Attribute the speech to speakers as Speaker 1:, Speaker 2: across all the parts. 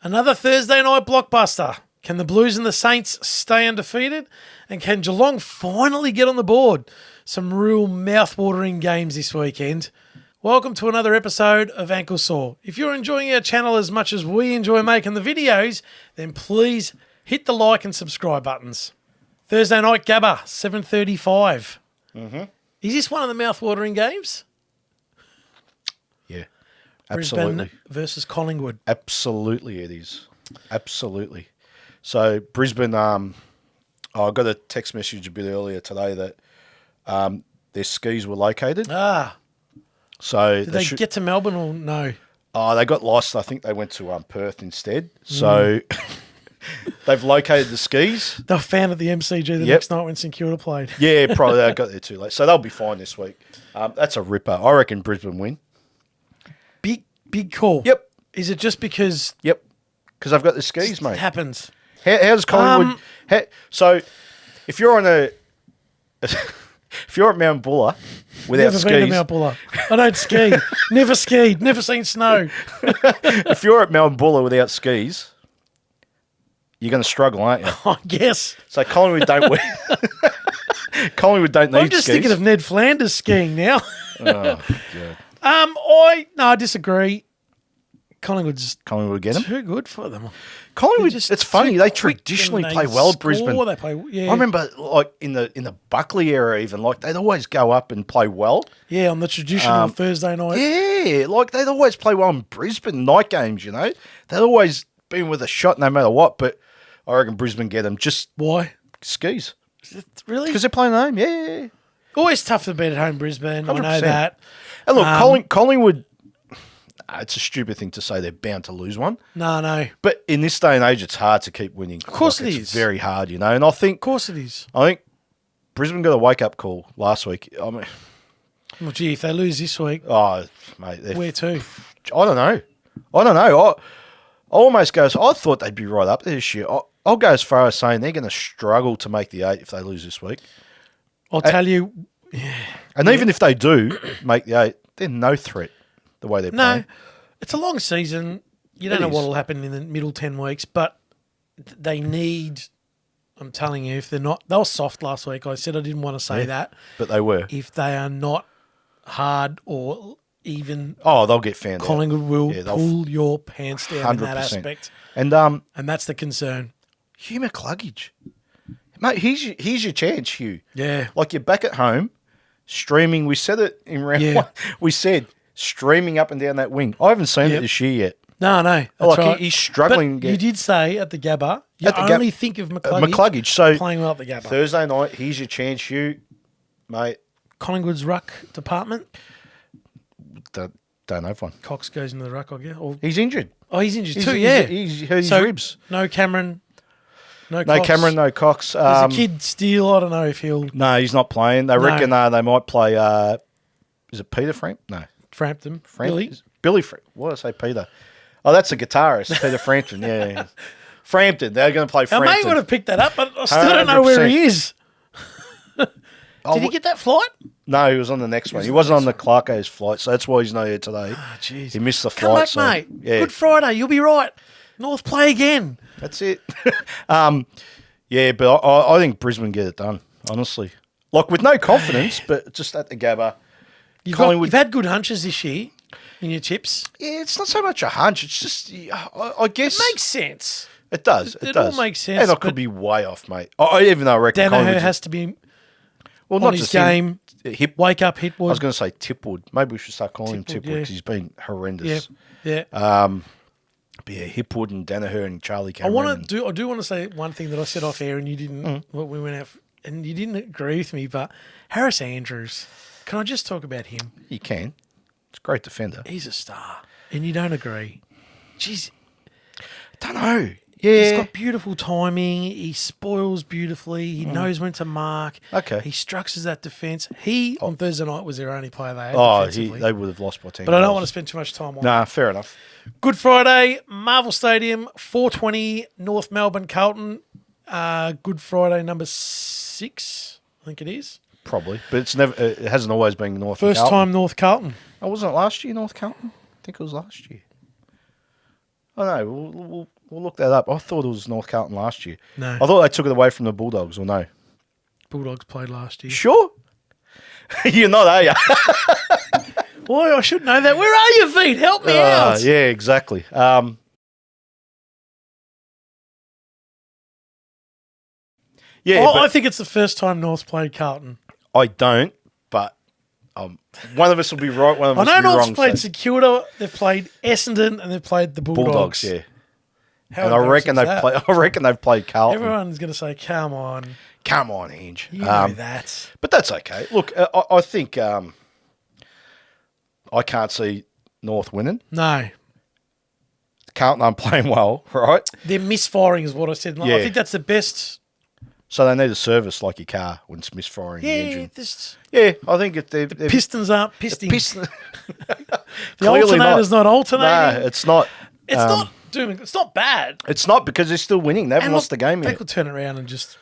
Speaker 1: Another Thursday night blockbuster. Can the Blues and the Saints stay undefeated? And can Geelong finally get on the board? Some real mouth-watering games this weekend. Welcome to another episode of Ankle Sore. If you're enjoying our channel as much as we enjoy making the videos, then please hit the like and subscribe buttons. Thursday night Gabba, 7:35. Is this one of the mouth-watering games?
Speaker 2: Yeah, absolutely.
Speaker 1: Brisbane versus Collingwood.
Speaker 2: Absolutely it is. Absolutely. So Brisbane, I got a text message a bit earlier today that their skis were located. So
Speaker 1: Did they get to Melbourne or no?
Speaker 2: Oh, they got lost. I think they went to Perth instead. So they've located the skis.
Speaker 1: They were found at the MCG the next night when St Kilda played.
Speaker 2: Yeah, probably they got there too late. So they'll be fine this week. That's a ripper. I reckon Brisbane win.
Speaker 1: Big call.
Speaker 2: Yep.
Speaker 1: Is it just because...
Speaker 2: Yep. Because I've got the skis, mate.
Speaker 1: It happens.
Speaker 2: How's Collingwood... so if you're on a... if you're at Mount Buller without skis...
Speaker 1: Never been to Mount Buller. I don't ski. Never skied. Never seen snow.
Speaker 2: If you're at Mount Buller without skis, you're going to struggle, aren't you?
Speaker 1: I guess.
Speaker 2: So Collingwood don't win. Collingwood don't need skis.
Speaker 1: I'm just thinking of Ned Flanders skiing now.
Speaker 2: Oh, God.
Speaker 1: I disagree. Collingwood
Speaker 2: get them?
Speaker 1: too good for them.
Speaker 2: Collingwood, it's funny. They traditionally play well at Brisbane.
Speaker 1: They play,
Speaker 2: I remember, like in the Buckley era, even like they'd always go up and play well.
Speaker 1: Yeah, on the traditional Thursday night.
Speaker 2: Yeah, like they'd always play well in Brisbane night games. You know, they'd always been with a shot no matter what. But I reckon Brisbane get them. Just
Speaker 1: why
Speaker 2: skis?
Speaker 1: Really?
Speaker 2: Because they're playing at home. Yeah.
Speaker 1: Always tough to beat at home, Brisbane. 100%. I know that.
Speaker 2: And look, Collingwood. It's a stupid thing to say they're bound to lose one.
Speaker 1: No.
Speaker 2: But in this day and age, it's hard to keep winning.
Speaker 1: Of course it is.
Speaker 2: It's very hard, you know. And I think...
Speaker 1: Of course it is.
Speaker 2: I think Brisbane got a wake-up call last week. I mean...
Speaker 1: Well, gee, if they lose this week...
Speaker 2: Oh, mate...
Speaker 1: Where to?
Speaker 2: I don't know. I almost go... I thought they'd be right up there this year. I'll go as far as saying they're going to struggle to make the 8 if they lose this week.
Speaker 1: I'll tell you...
Speaker 2: And even if they do make the 8, they're no threat the way they're playing.
Speaker 1: No, it's a long season. You don't know what will happen in the middle 10 weeks, but they need... I'm telling you, if they're not... They were soft last week. I said I didn't want to say that.
Speaker 2: But they were.
Speaker 1: If they are not hard or even...
Speaker 2: Oh, they'll get found out.
Speaker 1: Collingwood will pull your pants down 100%. In that aspect.
Speaker 2: And
Speaker 1: that's the concern.
Speaker 2: Hugh McCluggage. Mate, here's your chance, Hugh.
Speaker 1: Yeah.
Speaker 2: Like you're back at home, streaming. We said it in round one. We said streaming up and down that wing. I haven't seen it this year yet.
Speaker 1: No. That's right.
Speaker 2: He's struggling.
Speaker 1: But you did say at the Gabba, only think of McCluggage
Speaker 2: so
Speaker 1: playing well at the Gabba.
Speaker 2: Thursday night, here's your chance, Hugh, mate.
Speaker 1: Collingwood's ruck department?
Speaker 2: Don't have one.
Speaker 1: Cox goes into the ruck, I guess.
Speaker 2: He's injured.
Speaker 1: Oh, he's injured too, yeah.
Speaker 2: He's hurt his ribs.
Speaker 1: No Cameron. No
Speaker 2: Cox.
Speaker 1: There's a kid Steele. I don't know if he'll...
Speaker 2: No, he's not playing. They reckon they might play... is it Peter Framp? No.
Speaker 1: Frampton.
Speaker 2: Billy Frampton. Why did I say Peter? Oh, that's a guitarist. Peter Frampton, yeah. Frampton. They're going to play Frampton.
Speaker 1: I may would have picked that up, but I still don't know where he is. Did he get that flight?
Speaker 2: No, he was on the next one. He wasn't on the Clarko's flight, so that's why he's not here today.
Speaker 1: Oh, jeez.
Speaker 2: He missed the flight.
Speaker 1: Come back, mate. Yeah. Good Friday. You'll be right. North play again.
Speaker 2: That's it. Yeah, but I think Brisbane get it done, honestly. Like, with no confidence, but just at the Gabba.
Speaker 1: You've had good hunches this year in your tips.
Speaker 2: Yeah, it's not so much a hunch. It's just, I guess...
Speaker 1: It makes sense.
Speaker 2: It does. It does.
Speaker 1: All makes sense.
Speaker 2: And I could be way off, mate. Even though I reckon
Speaker 1: Danaher has to be on his game. Wake up, Hipwood.
Speaker 2: I was going to say Tipwood. Maybe we should start calling him Tipwood because he's been horrendous.
Speaker 1: Yeah.
Speaker 2: But yeah, Hipwood and Danaher and Charlie Cameron.
Speaker 1: I do want to say one thing that I said off air and you didn't. We went out and you didn't agree with me. But Harris Andrews, can I just talk about him?
Speaker 2: You can. It's a great defender.
Speaker 1: He's a star, and you don't agree. Jeez,
Speaker 2: I don't know. Yeah,
Speaker 1: he's got beautiful timing. He spoils beautifully. He knows when to mark.
Speaker 2: Okay,
Speaker 1: he structures that defence. On Thursday night was their only player they had.
Speaker 2: They would have lost by 10.
Speaker 1: But I don't want to spend too much time on.
Speaker 2: Nah, fair enough.
Speaker 1: Good Friday, Marvel Stadium, 4:20, North Melbourne, Carlton. Good Friday, number 6, I think it is.
Speaker 2: Probably, but it hasn't always been North.
Speaker 1: First time North Carlton.
Speaker 2: Oh, wasn't it last year North Carlton? I think it was last year. Oh no, we'll look that up. I thought it was North Carlton last year.
Speaker 1: No.
Speaker 2: I thought they took it away from the Bulldogs, or no?
Speaker 1: Bulldogs played last year.
Speaker 2: Sure? You're not, are you?
Speaker 1: Boy, I should know that. Where are you, Veet? Help me out.
Speaker 2: Yeah, exactly.
Speaker 1: I think it's the first time North's played Carlton.
Speaker 2: I don't, but one of us will be right, one of us will
Speaker 1: I
Speaker 2: be
Speaker 1: know
Speaker 2: wrong.
Speaker 1: North's played Secura, they've played Essendon, and they've played the Bulldogs.
Speaker 2: Yeah.
Speaker 1: How
Speaker 2: And I reckon they've played Carlton.
Speaker 1: Everyone's going to say, come on.
Speaker 2: Come on, Hinge.
Speaker 1: You know that.
Speaker 2: But that's okay. Look, I think I can't see North winning.
Speaker 1: No.
Speaker 2: Carlton aren't playing well, right?
Speaker 1: They're misfiring is what I said.
Speaker 2: Yeah.
Speaker 1: I think that's the best.
Speaker 2: So they need a service like your car when it's misfiring the engine.
Speaker 1: Yeah,
Speaker 2: I think
Speaker 1: the pistons aren't pisting. The
Speaker 2: Clearly
Speaker 1: alternator's not alternating.
Speaker 2: No, it's not.
Speaker 1: It's not bad.
Speaker 2: It's not because they're still winning. They haven't lost the game yet.
Speaker 1: They could turn it around and just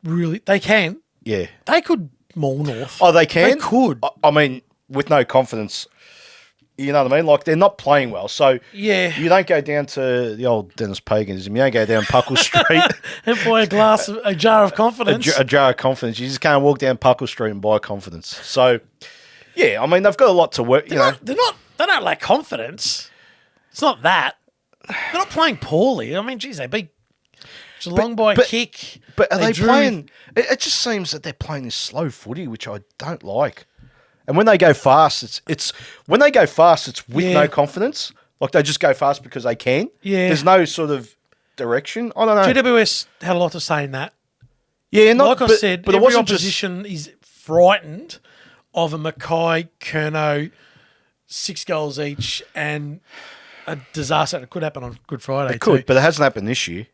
Speaker 1: really... They can.
Speaker 2: Yeah.
Speaker 1: They could maul North.
Speaker 2: Oh, they can?
Speaker 1: They could.
Speaker 2: I mean, with no confidence... You know what I mean? Like, they're not playing well. So,
Speaker 1: yeah,
Speaker 2: you don't go down to the old Dennis Paganism. You don't go down Puckle Street.
Speaker 1: And buy a jar of confidence.
Speaker 2: A jar of confidence. You just can't walk down Puckle Street and buy confidence. So, yeah, I mean, they've got a lot to work. They
Speaker 1: don't lack confidence. It's not that. They're not playing poorly. I mean, geez, they beat Geelong by a kick.
Speaker 2: But are they playing... It just seems that they're playing this slow footy, which I don't like. And when they go fast, it's with no confidence. Like, they just go fast because they can.
Speaker 1: Yeah.
Speaker 2: There's no sort of direction. I don't know.
Speaker 1: GWS had a lot to say in that.
Speaker 2: Yeah,
Speaker 1: I said, but every opposition is frightened of a Mackay, Curnow, 6 goals each, and a disaster. It could happen on Good Friday.
Speaker 2: It could, but it hasn't happened this year.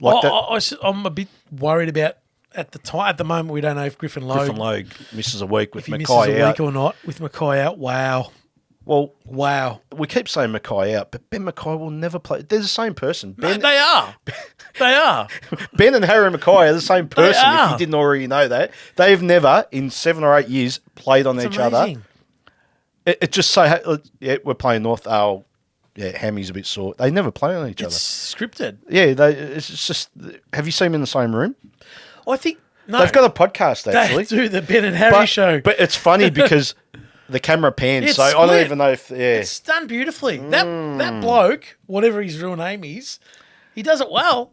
Speaker 1: I'm a bit worried about at the moment. We don't know if Griffin Logue
Speaker 2: misses a week with
Speaker 1: Mackay
Speaker 2: out.
Speaker 1: Misses a week or not with Mackay out. Wow.
Speaker 2: Well,
Speaker 1: wow.
Speaker 2: We keep saying Mackay out, but Ben Mackay will never play. They're the same person.
Speaker 1: Ben, they are. They are.
Speaker 2: Ben and Harry Mackay are the same person. If you didn't already know that, they've never in 7 or 8 years played on each other. It just so we're playing North. Oh, yeah, Hammy's a bit sore. They never play on each other.
Speaker 1: It's scripted.
Speaker 2: Yeah, it's just. Have you seen them in the same room?
Speaker 1: I think no.
Speaker 2: They've got a podcast actually.
Speaker 1: They do the Ben and Harry show.
Speaker 2: But it's funny because the camera pans, so I don't even know if
Speaker 1: it's done beautifully. That bloke, whatever his real name is, he does it well.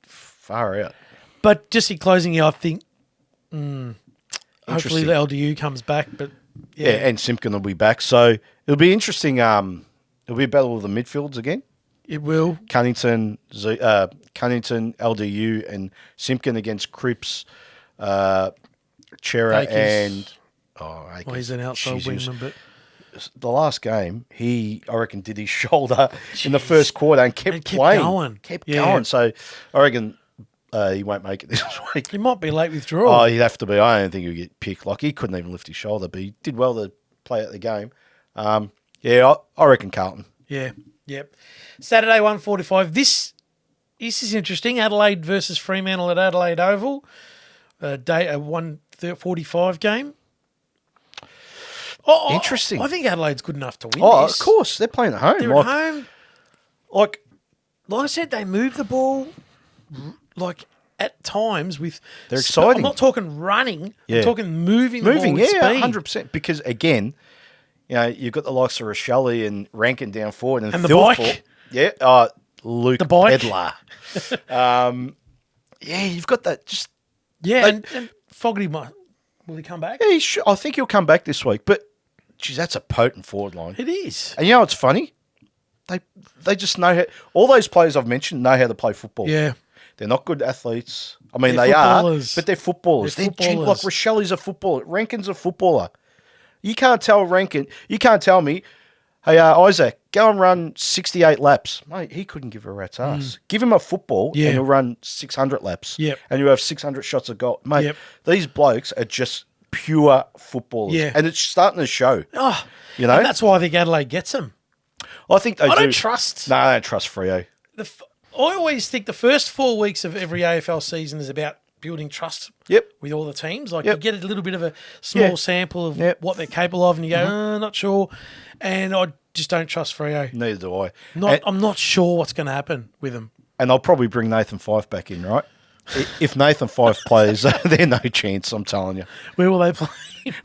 Speaker 2: Far out.
Speaker 1: But just in closing, I think hopefully the LDU comes back. But
Speaker 2: yeah, and Simpkin will be back, so it'll be interesting. It'll be a battle of the midfields again.
Speaker 1: It will.
Speaker 2: Cunnington, LDU, and Simpkin against Cripps, Chera, and
Speaker 1: Akers. He's an outside wingman, but
Speaker 2: the last game, I reckon, did his shoulder in the first quarter and kept playing. Kept going. So I reckon he won't make it this week.
Speaker 1: He might be late withdrawal.
Speaker 2: Oh, he'd have to be. I don't think he'll get picked. Like, he couldn't even lift his shoulder, but he did well to play out the game. I reckon Carlton.
Speaker 1: Yeah. Yep. Saturday, 1:45. This is interesting. Adelaide versus Fremantle at Adelaide Oval. A 1:45 game.
Speaker 2: Interesting.
Speaker 1: I think Adelaide's good enough to win
Speaker 2: this. Of course. They're playing at home.
Speaker 1: They're at home. Like I said, they move the ball at times with...
Speaker 2: They're exciting.
Speaker 1: I'm not talking running. Yeah. I'm talking moving the ball with speed.
Speaker 2: 100%. Because, again... You know, you've got the likes of Rochelle and Rankin down forward. And
Speaker 1: the bike.
Speaker 2: Yeah. Luke
Speaker 1: the bike.
Speaker 2: Pedler. You've got that just...
Speaker 1: Yeah, and Fogarty will he come back?
Speaker 2: Yeah, I think he'll come back this week. But, geez, that's a potent forward line.
Speaker 1: It is.
Speaker 2: And you know what's funny? They just know how... All those players I've mentioned know how to play football.
Speaker 1: Yeah.
Speaker 2: They're not good athletes. I mean, they are, but they're footballers. They're like Rochelle's a footballer. Rankin's a footballer. You can't tell Rankin. You can't tell me, hey, Isaac, go and run 68 laps. Mate, he couldn't give a rat's ass. Give him a football and he'll run 600 laps.
Speaker 1: Yep.
Speaker 2: And you have 600 shots of goal. Mate, these blokes are just pure footballers.
Speaker 1: Yeah.
Speaker 2: And it's starting to show.
Speaker 1: Oh,
Speaker 2: you know?
Speaker 1: And that's why I think Adelaide gets them.
Speaker 2: I think they do.
Speaker 1: I don't trust.
Speaker 2: No, I don't trust Freo.
Speaker 1: I always think the first 4 weeks of every AFL season is about building trust
Speaker 2: Yep.
Speaker 1: with all the teams. Like
Speaker 2: Yep.
Speaker 1: you get a little bit of a small sample of what they're capable of, and you go, not sure. And I just don't trust Freo.
Speaker 2: Neither do I.
Speaker 1: I'm not sure what's going to happen with them.
Speaker 2: And I'll probably bring Nathan Fyfe back in, right? If Nathan Fyfe plays, they're no chance, I'm telling you.
Speaker 1: Where will they play?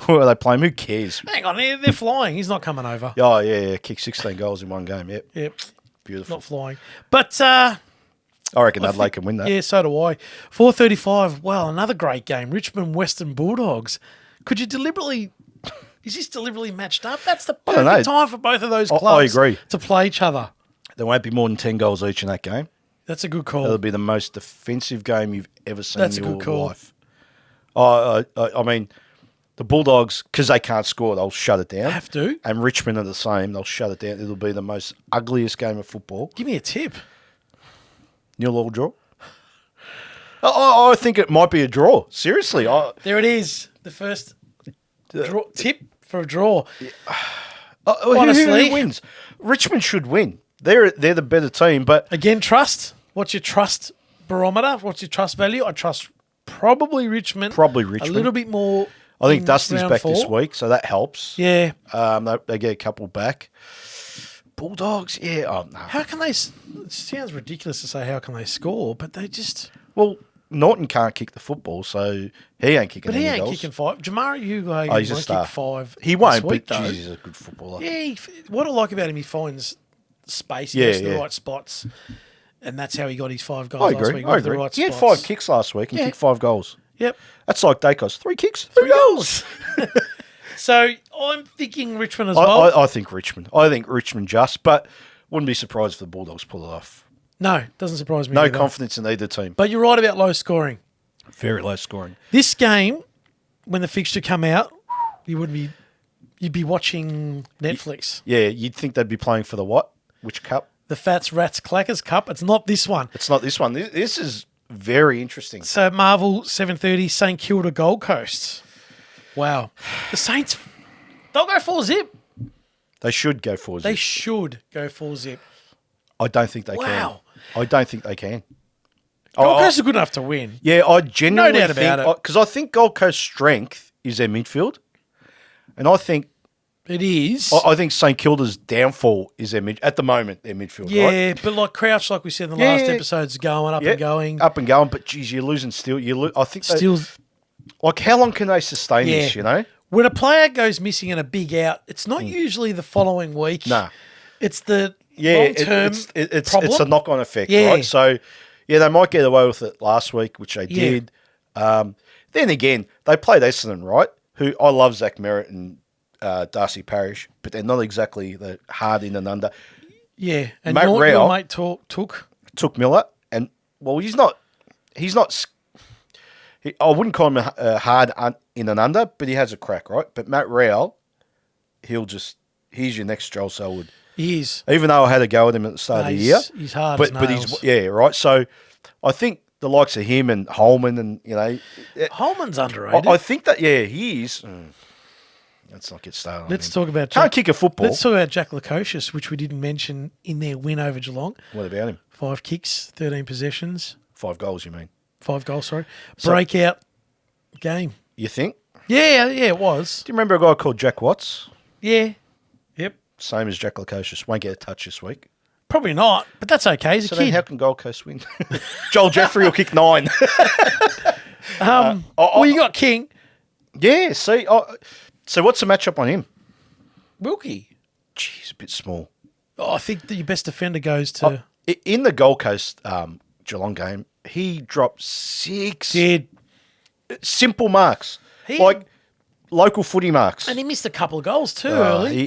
Speaker 2: Where are they playing? Who cares?
Speaker 1: Hang on, they're flying. He's not coming over.
Speaker 2: Oh, yeah. Kicked 16 goals in one game. Yep. Beautiful.
Speaker 1: Not flying. But
Speaker 2: I reckon Adelaide can win that.
Speaker 1: Yeah, so do I. 4:35. Well, another great game. Richmond Western Bulldogs. Could you deliberately? Is this deliberately matched up? That's the perfect time for both of those clubs.
Speaker 2: I agree.
Speaker 1: To play each other.
Speaker 2: There won't be more than 10 goals each in that game.
Speaker 1: That's a good call.
Speaker 2: That'll be the most defensive game you've ever seen in your life. I mean, the Bulldogs, because they can't score, they'll shut it down.
Speaker 1: Have to.
Speaker 2: And Richmond are the same. They'll shut it down. It'll be the most ugliest game of football.
Speaker 1: Give me a tip.
Speaker 2: Nil all draw. I think it might be a draw. Seriously.
Speaker 1: There it is. The first tip for a draw.
Speaker 2: Honestly, who wins? Richmond should win. They're the better team, but
Speaker 1: again, trust. What's your trust barometer? What's your trust value? I trust probably Richmond. A little bit more.
Speaker 2: I think Dusty's back this week, so that helps.
Speaker 1: Yeah.
Speaker 2: They get a couple back. Bulldogs, yeah. Oh, no.
Speaker 1: How can they? It sounds ridiculous to say how can they score, but they just.
Speaker 2: Well, Norton can't kick the football, so he ain't kicking. But he ain't
Speaker 1: kicking 5. Jamari Hugo
Speaker 2: he's a star.
Speaker 1: Kick 5.
Speaker 2: He won't, but geez, he's a good footballer.
Speaker 1: Yeah. What I like about him, he finds space. He goes to the right spots. And that's how he got his 5 goals last week.
Speaker 2: I agree. He had 5 kicks last week and kicked 5 goals.
Speaker 1: Yep.
Speaker 2: That's like Dacos. 3 kicks, 3 goals.
Speaker 1: So I'm thinking Richmond as well.
Speaker 2: I think Richmond. I think Richmond but wouldn't be surprised if the Bulldogs pull it off.
Speaker 1: No, doesn't surprise me.
Speaker 2: No confidence in either team.
Speaker 1: But you're right about low scoring.
Speaker 2: Very low scoring.
Speaker 1: This game, when the fixture come out, you'd be watching Netflix.
Speaker 2: Yeah, you'd think they'd be playing for the what? Which cup?
Speaker 1: The Fats Rats Clackers Cup. It's not this one.
Speaker 2: It's not this one. This is very interesting.
Speaker 1: So Marvel 7:30 St Kilda Gold Coast. Wow. The Saints, they'll go 4-zip.
Speaker 2: They should go 4-zip.
Speaker 1: They should go 4-zip.
Speaker 2: I don't think they can. I don't think they can.
Speaker 1: Gold Coast are good enough to win.
Speaker 2: Yeah, I genuinely
Speaker 1: no doubt about it.
Speaker 2: Because I think Gold Coast's strength is their midfield. And I think
Speaker 1: it is.
Speaker 2: I think St Kilda's downfall is their at the moment, their midfield,
Speaker 1: yeah,
Speaker 2: right?
Speaker 1: but like Crouch, like we said in the last episodes, going up and going.
Speaker 2: Up and going, but geez, you're losing still. I think like how long can they sustain this, you know?
Speaker 1: When a player goes missing and a big out, it's not usually the following week.
Speaker 2: Nah.
Speaker 1: It's the long-term problem.
Speaker 2: It's a knock-on effect, right? So, yeah, they might get away with it last week, which they did. Then again, they played Essendon, right? Who I love Zach Merritt and Darcy Parish, but they're not exactly the hard in and under.
Speaker 1: Yeah, and
Speaker 2: Matt
Speaker 1: your
Speaker 2: Rowell
Speaker 1: mate took
Speaker 2: Miller, and well, he's not. I wouldn't call him hard in and under, but he has a crack, right? But Matt Rowell, he's your next Joel Selwood.
Speaker 1: He is.
Speaker 2: Even though I had a go at him at the start of the year,
Speaker 1: he's hard,
Speaker 2: but he's right. So I think the likes of him and Holman, and
Speaker 1: Holman's underrated.
Speaker 2: I think that he is. Let's not get started.
Speaker 1: Let's talk about
Speaker 2: can't kick a football.
Speaker 1: Let's talk about Jack Lukosius, which we didn't mention in their win over Geelong.
Speaker 2: What about him?
Speaker 1: 5 kicks, 13 possessions,
Speaker 2: 5 goals. You mean
Speaker 1: 5 goals? Sorry, breakout game.
Speaker 2: You think?
Speaker 1: Yeah, it was.
Speaker 2: Do you remember a guy called Jack Watts?
Speaker 1: Yeah. Yep.
Speaker 2: Same as Jack Lukosius. Won't get a touch this week.
Speaker 1: Probably not, but that's okay. He's a kid.
Speaker 2: Then how can Gold Coast win? Joel Jeffrey will kick 9.
Speaker 1: Well, you got King.
Speaker 2: Yeah, see. So what's the matchup on him?
Speaker 1: Wilkie.
Speaker 2: Jeez, a bit small.
Speaker 1: I think that your best defender goes to...
Speaker 2: In the Gold Coast Geelong game, he dropped 6 simple marks. Like local footy marks.
Speaker 1: And he missed a couple of goals too early.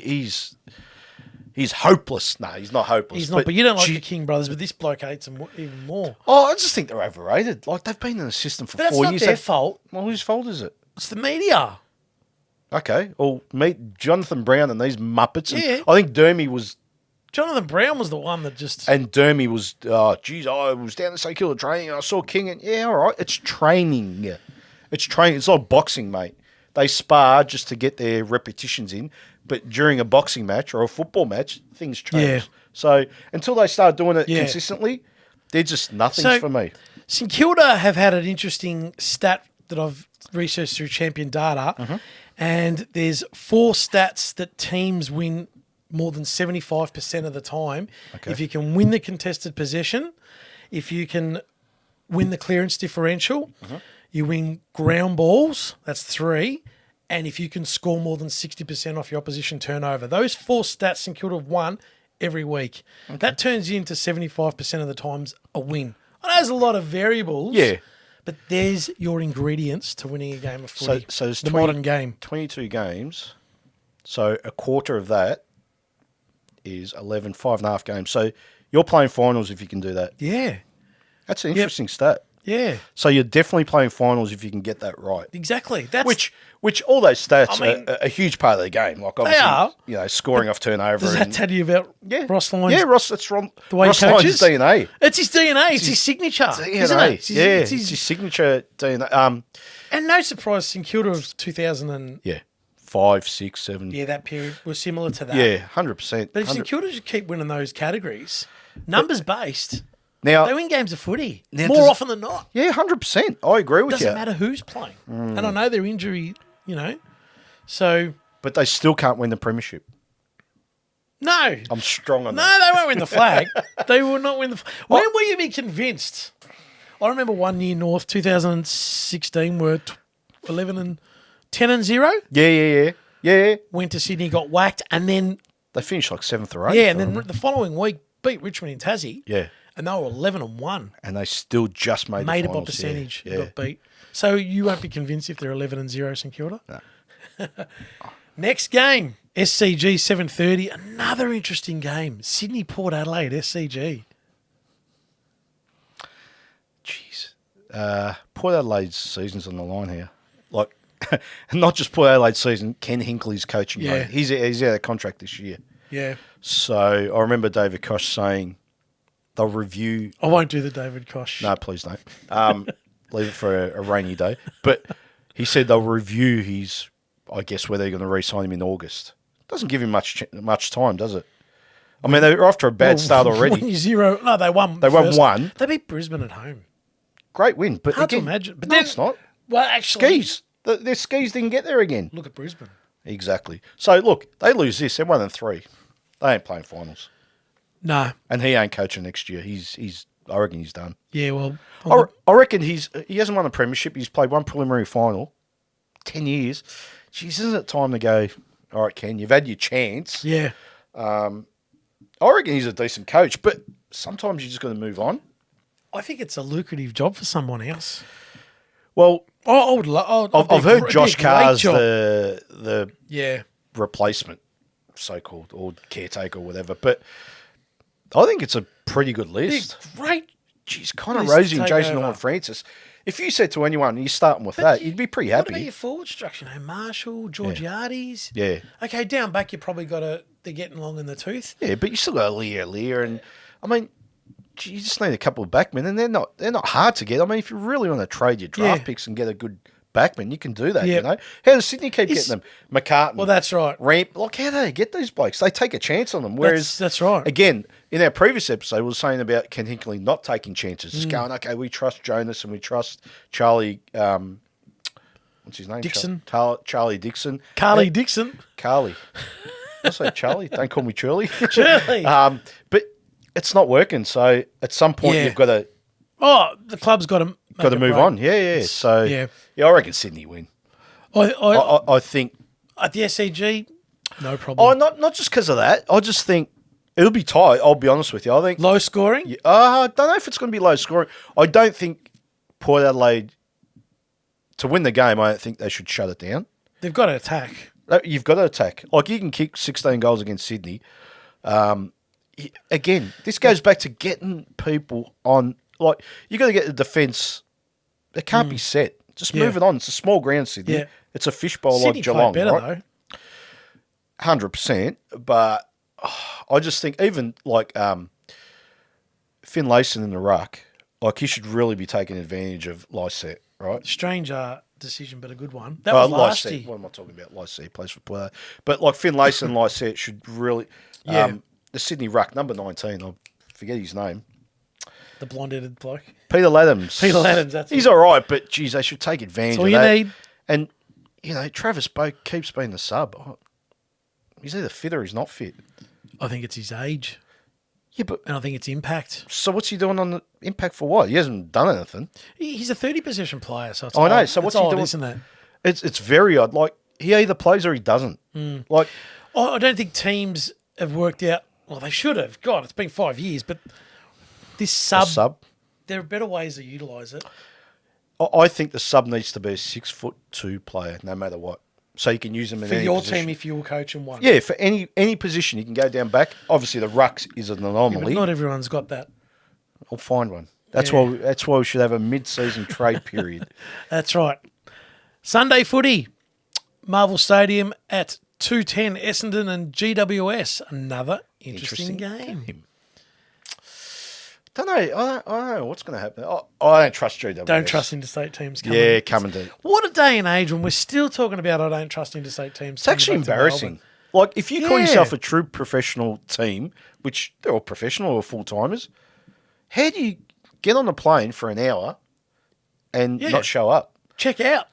Speaker 2: He's hopeless. No, he's not hopeless.
Speaker 1: He's not, but you don't like the King brothers, but this bloke hates them even more.
Speaker 2: Oh, I just think they're overrated. Like, they've been in the system for 4 years.
Speaker 1: That's not their fault.
Speaker 2: Well, whose fault is it?
Speaker 1: It's the media.
Speaker 2: Okay. Well, meet Jonathan Brown and these Muppets. And I think Dermy was...
Speaker 1: Jonathan Brown was the one that just...
Speaker 2: And Dermy was, I was down to St Kilda training and I saw King and, all right, it's training. It's training. It's like boxing, mate. They spar just to get their repetitions in, but during a boxing match or a football match, things change. Yeah. So until they start doing it consistently, they're just nothings for me.
Speaker 1: St Kilda have had an interesting stat that I've researched through Champion Data, and there's 4 stats that teams win more than 75% of the time.
Speaker 2: Okay.
Speaker 1: If you can win the contested possession, if you can win the clearance differential, you win ground balls, that's 3, and if you can score more than 60% off your opposition turnover. Those 4 stats St Kilda have won every week. Okay. That turns you into 75% of the times a win. I know there's a lot of variables.
Speaker 2: Yeah.
Speaker 1: But there's your ingredients to winning a game of footy.
Speaker 2: So it's
Speaker 1: the modern game.
Speaker 2: 22 games. So a quarter of that is 11, 5.5 games. So you're playing finals if you can do that.
Speaker 1: Yeah.
Speaker 2: That's an interesting stat.
Speaker 1: Yeah.
Speaker 2: So you're definitely playing finals if you can get that right.
Speaker 1: Exactly. That's
Speaker 2: Which all those stats are a huge part of the game. Like obviously,
Speaker 1: they are.
Speaker 2: Scoring off turnover.
Speaker 1: Does that tell you about Ross Lyons?
Speaker 2: Yeah, Ross. That's wrong.
Speaker 1: The way
Speaker 2: Ross
Speaker 1: he coaches?
Speaker 2: Lyons' DNA.
Speaker 1: It's his DNA. It's his signature.
Speaker 2: DNA.
Speaker 1: Isn't it?
Speaker 2: It's his signature DNA.
Speaker 1: And no surprise, St Kilda of 2000 and
Speaker 2: 5, 6, 7.
Speaker 1: Yeah, that period was similar to that.
Speaker 2: Yeah, 100%.
Speaker 1: But if St Kilda just keep winning those categories, numbers based.
Speaker 2: Now,
Speaker 1: they win games of footy more often than not.
Speaker 2: Yeah, 100%. I agree with you.
Speaker 1: Doesn't matter who's playing. And I know their injury, so...
Speaker 2: But they still can't win the premiership.
Speaker 1: No.
Speaker 2: I'm strong on that.
Speaker 1: No, they won't win the flag. They will not win the flag. When will you be convinced? I remember one year North, 2016, were 11 and 10 and 0.
Speaker 2: Yeah.
Speaker 1: Went to Sydney, got whacked, and then...
Speaker 2: They finished like 7th or 8th.
Speaker 1: Yeah, and then the following week beat Richmond in Tassie.
Speaker 2: Yeah.
Speaker 1: And they were 11 and 1.
Speaker 2: And they still just made the finals.
Speaker 1: Made it by percentage. Yeah. Got beat. So you won't be convinced if they're 11 and 0 St Kilda?
Speaker 2: No.
Speaker 1: Next game, SCG 7:30. Another interesting game. Sydney Port Adelaide, SCG.
Speaker 2: Jeez. Port Adelaide's season's on the line here. Like, not just Port Adelaide's season, Ken Hinckley's coaching.
Speaker 1: Yeah.
Speaker 2: He's out of contract this year.
Speaker 1: Yeah.
Speaker 2: So I remember David Koch saying they'll review.
Speaker 1: I won't do the David Koch.
Speaker 2: No, please don't. Leave it for a rainy day. But he said they'll review his, I guess, whether they're going to re-sign him in August. Doesn't give him much time, does it? I mean, they're off to a bad start already.
Speaker 1: No, they won.
Speaker 2: They won one.
Speaker 1: They beat Brisbane at home.
Speaker 2: Great win. But
Speaker 1: hard
Speaker 2: again,
Speaker 1: to imagine. But
Speaker 2: no, it's not.
Speaker 1: Well, actually.
Speaker 2: Skis. Their skis didn't get there again.
Speaker 1: Look at Brisbane.
Speaker 2: Exactly. So, look, they lose this. They're 1 and 3. They ain't playing finals.
Speaker 1: No.
Speaker 2: And he ain't coaching next year. I reckon he's done.
Speaker 1: Yeah, well.
Speaker 2: I reckon he hasn't won a premiership. He's played one preliminary final. 10 years. Jeez, isn't it time to go, all right, Ken, you've had your chance.
Speaker 1: Yeah.
Speaker 2: I reckon he's a decent coach, but sometimes you just got to move on.
Speaker 1: I think it's a lucrative job for someone else.
Speaker 2: Well,
Speaker 1: I've
Speaker 2: heard Josh Carr's the replacement, so-called, or caretaker or whatever, but I think it's a pretty good list.
Speaker 1: Great.
Speaker 2: Jeez, Connor Rosie and Jason Horne-Francis. If you said to anyone, you're starting with that, you'd be pretty happy.
Speaker 1: What about your forward structure? Marshall, Georgiades.
Speaker 2: Yeah.
Speaker 1: Okay, down back, you probably they're getting long in the tooth.
Speaker 2: Yeah, but you still got Lear, and I mean, you just need a couple of backmen, and they're not hard to get. I mean, if you really want to trade your draft picks and get a good backman, you can do that. You know, how does Sydney keep getting them? McCartan.
Speaker 1: Well, that's right.
Speaker 2: Ramp. Like, how do they get these blokes? They take a chance on them. Whereas
Speaker 1: that's right.
Speaker 2: Again, in our previous episode, we were saying about Ken Hinckley not taking chances, just going, okay, we trust Jonas and we trust Charlie. What's his name?
Speaker 1: Dixon.
Speaker 2: Charlie Dixon.
Speaker 1: Carly Dixon.
Speaker 2: Carly. I say Charlie. Don't call me Shirley.
Speaker 1: Shirley.
Speaker 2: But it's not working. So at some point, you've got to.
Speaker 1: Oh, the club's got to
Speaker 2: move on. Yeah. So I reckon Sydney win. I think
Speaker 1: at the SCG, no problem.
Speaker 2: Oh, not just because of that. I just think it'll be tight. I'll be honest with you. I think
Speaker 1: low scoring.
Speaker 2: I don't know if it's going to be low scoring. I don't think Port Adelaide to win the game. I don't think they should shut it down.
Speaker 1: They've got to attack.
Speaker 2: You've got to attack. Like, you can kick 16 goals against Sydney. Again, this goes back to getting people on. Like, you got to get the defence. It can't be set. Just move it on. It's a small ground, Sydney.
Speaker 1: Yeah.
Speaker 2: It's a fishbowl
Speaker 1: Sydney
Speaker 2: like Geelong,
Speaker 1: better,
Speaker 2: right? 100%. But I just think even like Finn Layson in the ruck, like, he should really be taking advantage of Lysette, right?
Speaker 1: Strange decision, but a good one. That was last year.
Speaker 2: What am I talking about? Lysette plays for player. But like Finn Layson and Lysette should really... the Sydney ruck, number 19, I forget his name.
Speaker 1: The blonde-headed bloke.
Speaker 2: Peter Laddams. He's all right, but, geez, they should take advantage of that.
Speaker 1: That's all you need.
Speaker 2: And, Travis Boak keeps being the sub. He's either fit or he's not fit.
Speaker 1: I think it's his age.
Speaker 2: Yeah, but...
Speaker 1: And I think it's impact.
Speaker 2: So what's he doing on the impact for what? He hasn't done anything.
Speaker 1: He's a 30-possession player, so it's
Speaker 2: I know.
Speaker 1: odd.
Speaker 2: So what's
Speaker 1: it's
Speaker 2: he
Speaker 1: odd,
Speaker 2: doing?
Speaker 1: Isn't it?
Speaker 2: It's very odd. Like, he either plays or he doesn't. Like...
Speaker 1: I don't think teams have worked out... Well, they should have. God, it's been 5 years, but this sub... There are better ways to utilise it.
Speaker 2: I think the sub needs to be a 6'2" player, no matter what. So you can use them in
Speaker 1: for
Speaker 2: any
Speaker 1: your
Speaker 2: position.
Speaker 1: team if you're coaching one.
Speaker 2: Yeah, for any position. You can go down back. Obviously, the rucks is an anomaly.
Speaker 1: But not everyone's got that.
Speaker 2: I'll find one. That's why we should have a mid-season trade period.
Speaker 1: That's right. Sunday footy. Marvel Stadium at 2:10, Essendon and GWS. Another interesting game.
Speaker 2: I don't know what's going to happen. I don't trust GWS.
Speaker 1: Don't trust interstate teams coming.
Speaker 2: Yeah, coming to.
Speaker 1: What a day and age when we're still talking about I don't trust interstate teams.
Speaker 2: It's actually embarrassing. Like, if you call yourself a true professional team, which they're all professional or full-timers, how do you get on a plane for an hour and not show up?
Speaker 1: Check out.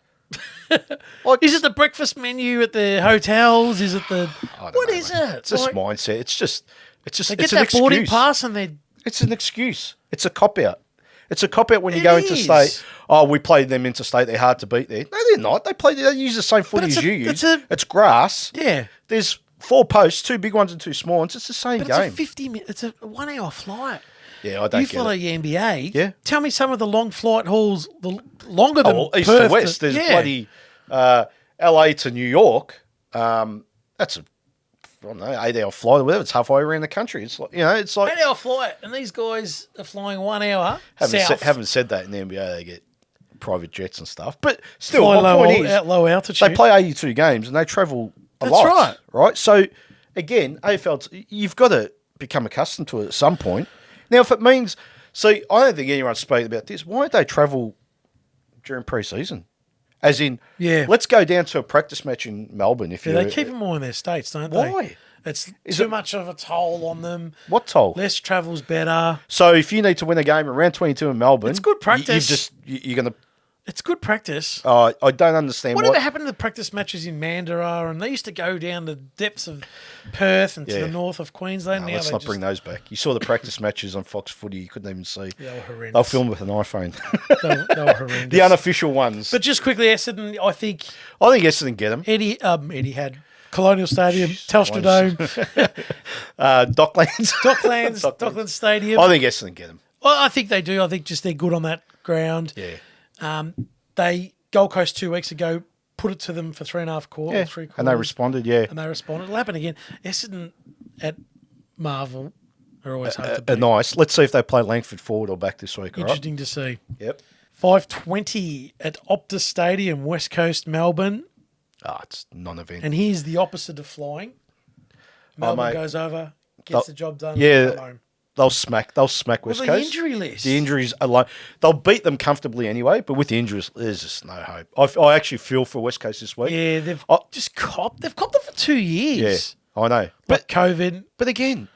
Speaker 1: Like, is it the breakfast menu at the hotels? Is it the... What is it?
Speaker 2: It's just mindset. It's just
Speaker 1: they get that boarding pass and they...
Speaker 2: It's an excuse. It's a cop-out. It's a cop-out when you go interstate. Oh, we played them interstate. They're hard to beat there. No, they're not. They use the same footy as you use. It's grass.
Speaker 1: Yeah.
Speaker 2: There's 4 posts, 2 big ones and 2 small ones. It's the same game.
Speaker 1: It's a 1 hour flight.
Speaker 2: Yeah, I don't get it.
Speaker 1: You follow your NBA.
Speaker 2: Yeah.
Speaker 1: Tell me some of the long flight hauls, longer than
Speaker 2: east
Speaker 1: Perth
Speaker 2: to west. There's bloody LA to New York. That's a 8-hour flight or whatever. It's halfway around the country. It's like
Speaker 1: 8-hour flight, and these guys are flying 1 hour south.
Speaker 2: Haven't said that in the NBA. They get private jets and stuff, but still,
Speaker 1: fly
Speaker 2: my point is,
Speaker 1: low altitude.
Speaker 2: They play 82 games and they travel a lot.
Speaker 1: That's
Speaker 2: right? So again, AFL, you've got to become accustomed to it at some point. Now, if it means, see, I don't think anyone spoke about this. Why don't they travel during pre-season? As in, let's go down to a practice match in Melbourne.
Speaker 1: They keep them all in their states, don't they?
Speaker 2: Why?
Speaker 1: It's too much of a toll on them.
Speaker 2: What toll?
Speaker 1: Less travel's better.
Speaker 2: So if you need to win a game around 22 in Melbourne,
Speaker 1: it's good practice.
Speaker 2: You're going to.
Speaker 1: It's good practice.
Speaker 2: I don't understand
Speaker 1: whatever happened to the practice matches in Mandurah, and they used to go down the depths of Perth and to the north of Queensland.
Speaker 2: No, let's not bring those back. You saw the practice matches on Fox Footy. You couldn't even see.
Speaker 1: They were horrendous.
Speaker 2: They'll film with an iPhone.
Speaker 1: They were horrendous.
Speaker 2: The unofficial ones.
Speaker 1: But just quickly, Essendon, I think
Speaker 2: Essendon get them.
Speaker 1: Eddie had Colonial Stadium, Telstra Dome, Docklands Stadium.
Speaker 2: I think Essendon get them.
Speaker 1: Well, I think they do. I think just they're good on that ground.
Speaker 2: Yeah.
Speaker 1: They Gold Coast 2 weeks ago put it to them for 3.5 quarters. 3 quarters.
Speaker 2: And they responded,
Speaker 1: It'll happen again. Essendon at Marvel are always hard to beat.
Speaker 2: Nice. Let's see if they play Langford forward or back this week.
Speaker 1: Interesting to see.
Speaker 2: Yep.
Speaker 1: 5:20 at Optus Stadium, West Coast, Melbourne.
Speaker 2: It's non-event.
Speaker 1: And here's the opposite of flying. Melbourne goes over, gets the job done.
Speaker 2: Yeah.
Speaker 1: Come home.
Speaker 2: They'll smack West Coast.
Speaker 1: The injury list.
Speaker 2: The injuries alone. They'll beat them comfortably anyway, but with the injuries, there's just no hope. I actually feel for West Coast this week.
Speaker 1: Yeah, they've copped it for 2 years.
Speaker 2: Yeah, I know.
Speaker 1: But COVID.
Speaker 2: But again,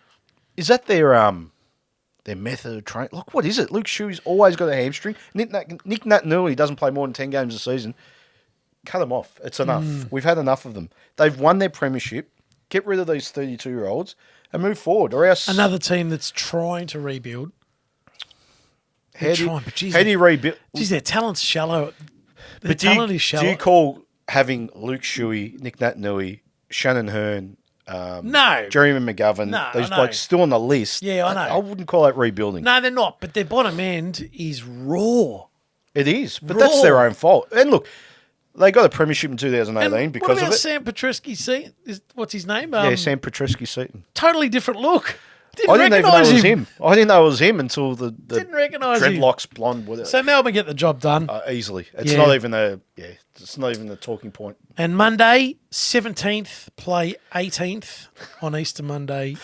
Speaker 2: is that their method of training? Look, what is it? Luke Shuey's always got a hamstring. Nick Naitanui doesn't play more than 10 games a season. Cut them off. It's enough. We've had enough of them. They've won their premiership. Get rid of these 32-year-olds and move forward. Or else
Speaker 1: another team that's trying to rebuild.
Speaker 2: How do you rebuild?
Speaker 1: Geez, their talent's shallow. Their talent is shallow.
Speaker 2: Do you call having Luke Shuey, Nick Naitanui, Shannon Hearn, Jeremy McGovern, these blokes still on the list?
Speaker 1: Yeah, I know.
Speaker 2: I wouldn't call that rebuilding.
Speaker 1: No, they're not. But their bottom end is raw.
Speaker 2: It is, but that's their own fault. And look, they got a premiership in 2018 because of it.
Speaker 1: What about Sam Petrescu-Seton? What's his name?
Speaker 2: Sam Petrescu-Seton.
Speaker 1: Totally different look.
Speaker 2: I didn't even know it was him. I didn't know it was him until the
Speaker 1: didn't recognise
Speaker 2: dreadlocks, blonde. Whatever.
Speaker 1: So Melbourne get the job done
Speaker 2: easily. It's not even a talking point.
Speaker 1: And Monday 17th play 18th on Easter Monday.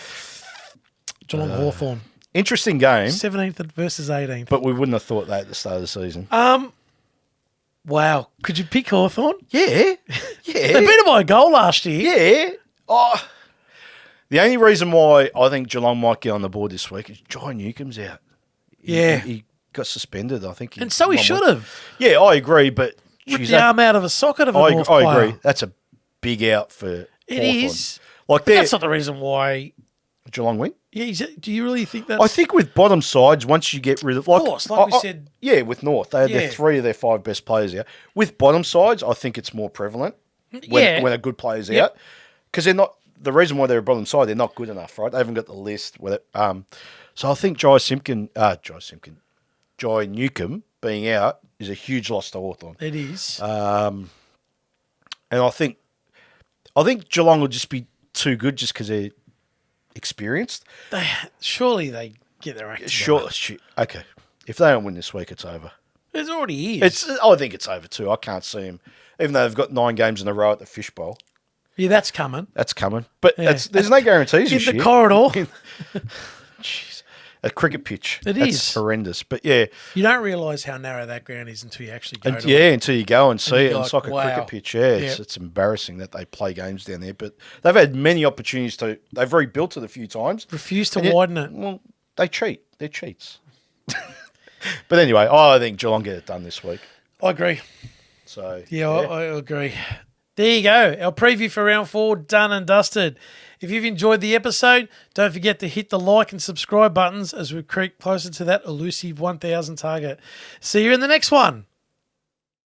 Speaker 1: Geelong Hawthorn.
Speaker 2: Interesting game.
Speaker 1: 17th versus 18th.
Speaker 2: But we wouldn't have thought that at the start of the season.
Speaker 1: Wow. Could you pick Hawthorn?
Speaker 2: Yeah.
Speaker 1: They beat them by a goal last year.
Speaker 2: Yeah. The only reason why I think Geelong might get on the board this week is John Newcomb's out. He got suspended, I think.
Speaker 1: And so he should have.
Speaker 2: Yeah, I agree, but...
Speaker 1: Ripped the arm out of a socket of a North player.
Speaker 2: I agree. That's a big out for
Speaker 1: It
Speaker 2: Hawthorn.
Speaker 1: is.
Speaker 2: Like
Speaker 1: But that's not the reason why...
Speaker 2: Geelong win?
Speaker 1: Yeah, do you really think that's...
Speaker 2: I think with bottom sides, once you get rid of...
Speaker 1: Of course, like we said...
Speaker 2: Yeah, with North. They had their 3 of their 5 best players out. With bottom sides, I think it's more prevalent when a good player's out. Because they're not... The reason why they're a bottom side, they're not good enough, right? They haven't got the list. So I think Jai Newcomb being out is a huge loss to Hawthorn.
Speaker 1: It is.
Speaker 2: And I think Geelong will just be too good just because they're experienced.
Speaker 1: Surely they get their act together.
Speaker 2: Sure. Okay. If they don't win this week, it's over.
Speaker 1: It already is.
Speaker 2: I think it's over too. I can't see them, even though they've got 9 games in a row at the Fishbowl.
Speaker 1: Yeah, that's coming.
Speaker 2: That's coming. But there's no guarantees this year.
Speaker 1: In the corridor.
Speaker 2: Jeez. A cricket pitch.
Speaker 1: It
Speaker 2: That's horrendous. But yeah.
Speaker 1: You don't realise how narrow that ground is until you actually go to it.
Speaker 2: Yeah, until you go and see it.
Speaker 1: Like,
Speaker 2: it's like a
Speaker 1: wow.
Speaker 2: cricket pitch. Yeah, it's embarrassing that they play games down there. But they've had many opportunities to... They've rebuilt it a few times.
Speaker 1: Refuse to widen it.
Speaker 2: Well, they cheat. They're cheats. But anyway, I think Geelong get it done this week.
Speaker 1: I agree.
Speaker 2: So
Speaker 1: I agree. There you go. Our preview for round 4 done and dusted. If you've enjoyed the episode, don't forget to hit the like and subscribe buttons as we creep closer to that elusive 1,000 target. See you in the next one.